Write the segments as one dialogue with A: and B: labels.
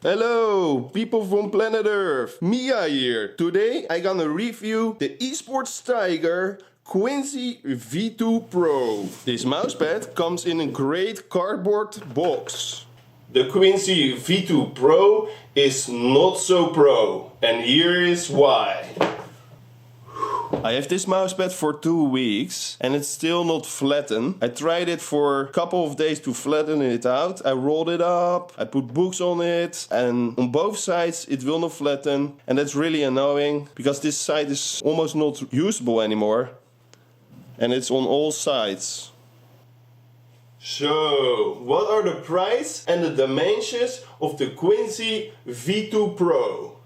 A: Hello, people from planet Earth. miEye here. Today I'm gonna review the EspTiger Qinsui V2 PRO. This mousepad comes in a great cardboard box. The Qinsui V2 PRO is not so pro, and here is why. I have this mousepad for 2 weeks and it's still not flattened. I tried it for a couple of days to flatten it out. I rolled it up, I put books on it, and on both sides it will not flatten. And that's really annoying because this side is almost not usable anymore. And it's on all sides. So, what are the price and the dimensions of the Qinsui V2 PRO?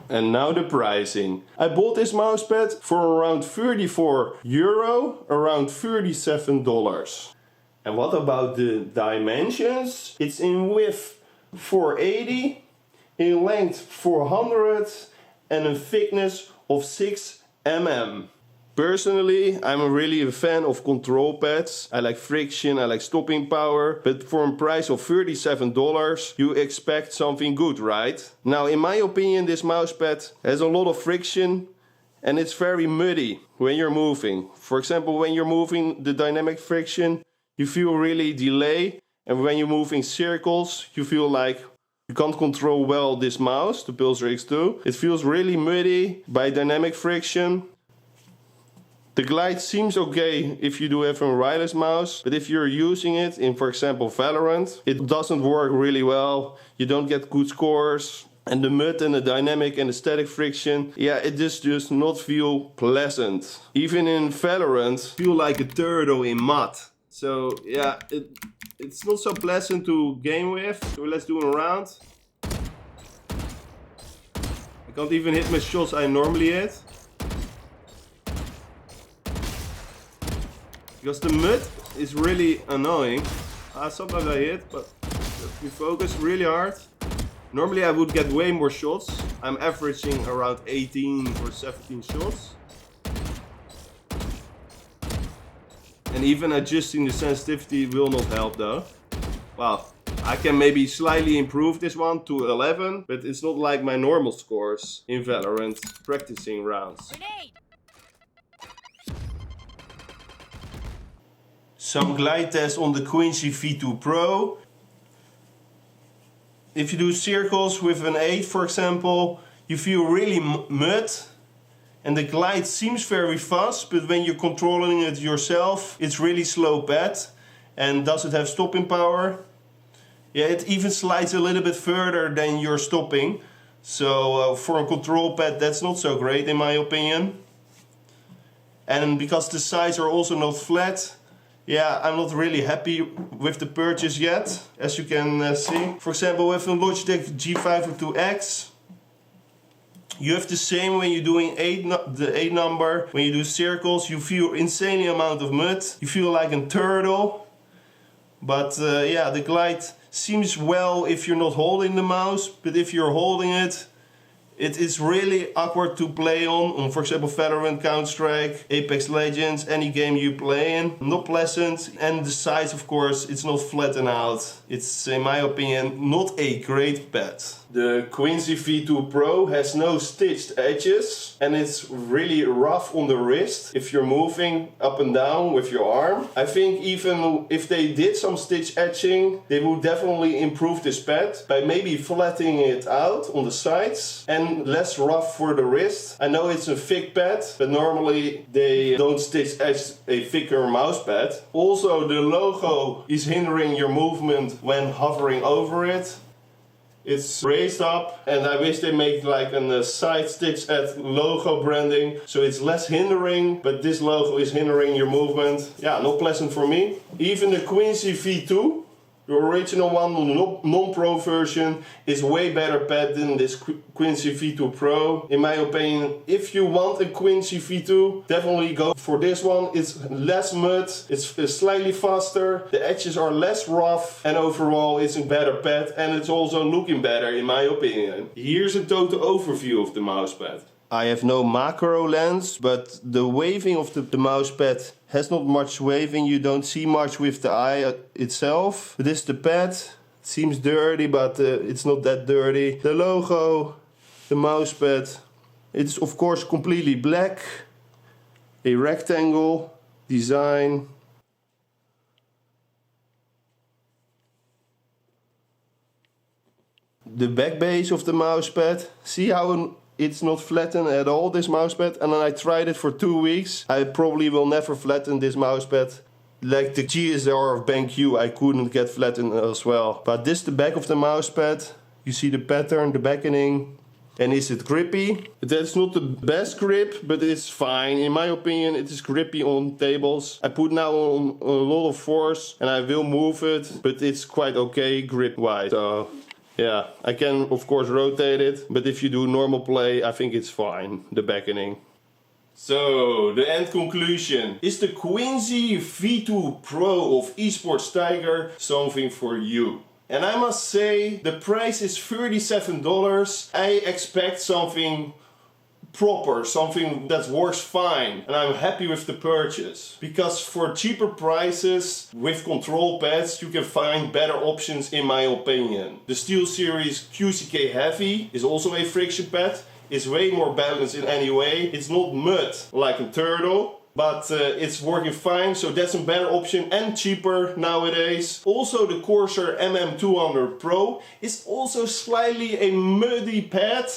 A: And now the pricing. I bought this mousepad for around €34, around $37. And what about the dimensions? It's in width 480, in length 400 and a thickness of 6 mm. Personally, I'm really a fan of control pads. I like friction, I like stopping power, but for a price of $37, you expect something good, right? Now, in my opinion, this mousepad has a lot of friction and it's very muddy when you're moving. For example, when you're moving the dynamic friction, you feel really delay, and when you're moving circles, you feel like you can't control well this mouse, the Pulsar X2. It feels really muddy by dynamic friction. The glide seems okay if you do have a wireless mouse, but if you're using it in, for example, Valorant, it doesn't work really well. You don't get good scores. And the mud and the dynamic and the static friction, yeah, it just does not feel pleasant. Even in Valorant, I feel like a turtle in mud. So yeah, it's not so pleasant to game with. So let's do a round. I can't even hit my shots I normally hit. Because the mud is really annoying. Sometimes I hit, but we focus really hard. Normally I would get way more shots. I'm averaging around 18 or 17 shots. And even adjusting the sensitivity will not help though. Well, I can maybe slightly improve this one to 11, but it's not like my normal scores in Valorant practicing rounds. Grenade! Some glide test on the Qinsui V2 PRO. If you do circles with an 8, for example, you feel really mud. And the glide seems very fast, but when you're controlling it yourself, it's really slow pad. And does it have stopping power? Yeah, it even slides a little bit further than you're stopping. So for a control pad, that's not so great in my opinion. And because the sides are also not flat, yeah, I'm not really happy with the purchase yet, as you can see. For example, with a Logitech G502X, you have the same when you're doing the 8 number. When you do circles, you feel insanely amount of mud. You feel like a turtle. But yeah, the glide seems well if you're not holding the mouse, but if you're holding it, it is really awkward to play on, for example, Valorant, Counter-Strike, Apex Legends, any game you play in. Not pleasant, and the sides, of course, it's not flattened out. It's, in my opinion, not a great pad. The Qinsui V2 PRO has no stitched edges, and it's really rough on the wrist if you're moving up and down with your arm. I think even if they did some stitch etching, they would definitely improve this pad by maybe flattening it out on the sides and less rough for the wrist. I know it's a thick pad, but normally they don't stitch etch a thicker mouse pad. Also, the logo is hindering your movement when hovering over it. It's raised up, and I wish they make like a side stitch at logo branding, so it's less hindering, but this logo is hindering your movement. Yeah, not pleasant for me. Even the Qinsui V2, the original one, the non-pro version, is way better pad than this Qinsui V2 PRO. In my opinion, if you want a Qinsui V2, definitely go for this one. It's less mud, it's slightly faster, the edges are less rough, and overall it's a better pad, and it's also looking better in my opinion. Here's a total overview of the mousepad. I have no macro lens, but the waving of the mousepad has not much waving. You don't see much with the eye itself. But this is the pad. Seems dirty, but it's not that dirty. The logo, the mousepad, it's of course completely black. A rectangle design. The back base of the mousepad. See how it's not flattened at all, this mousepad? And then I tried it for 2 weeks. I probably will never flatten this mousepad. Like the GSR of BenQ, I couldn't get flattened as well. But this is the back of the mousepad. You see the pattern, the backing. And is it grippy? That's not the best grip, but it's fine. In my opinion, it is grippy on tables. I put now on a lot of force and I will move it, but it's quite okay grip-wise. So yeah, I can of course rotate it, but if you do normal play, I think it's fine, the backing. So, the end conclusion. Is the Qinsui V2 PRO of EspTiger something for you? And I must say, the price is $37. I expect something proper, something that works fine, and I'm happy with the purchase. Because for cheaper prices, with control pads, you can find better options in my opinion. The SteelSeries Qinsui Heavy is also a friction pad. It's way more balanced in any way. It's not mud like a turtle, but it's working fine, so that's a better option and cheaper nowadays. Also the Corsair MM200 Pro is also slightly a muddy pad,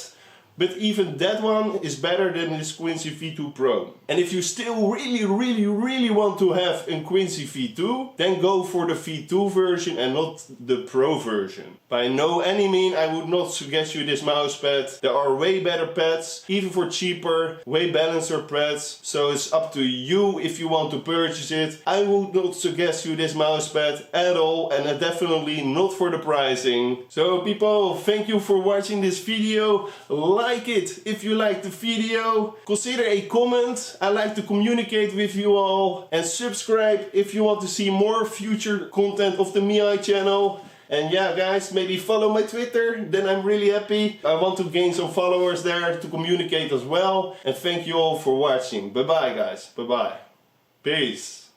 A: but even that one is better than this Qinsui V2 PRO. And if you still really want to have a Qinsui V2, then go for the V2 version and not the Pro version. By no any mean I would not suggest you this mousepad. There are way better pads, even for cheaper, way balancer pads. So it's up to you if you want to purchase it. I would not suggest you this mousepad at all, and definitely not for the pricing. So people, thank you for watching this video. Like it if you like the video. Consider a comment. I like to communicate with you all. And subscribe if you want to see more future content of the miEye channel. And yeah guys, maybe follow my Twitter, then I'm really happy. I want to gain some followers there to communicate as well. And thank you all for watching. Bye bye guys, bye bye. Peace.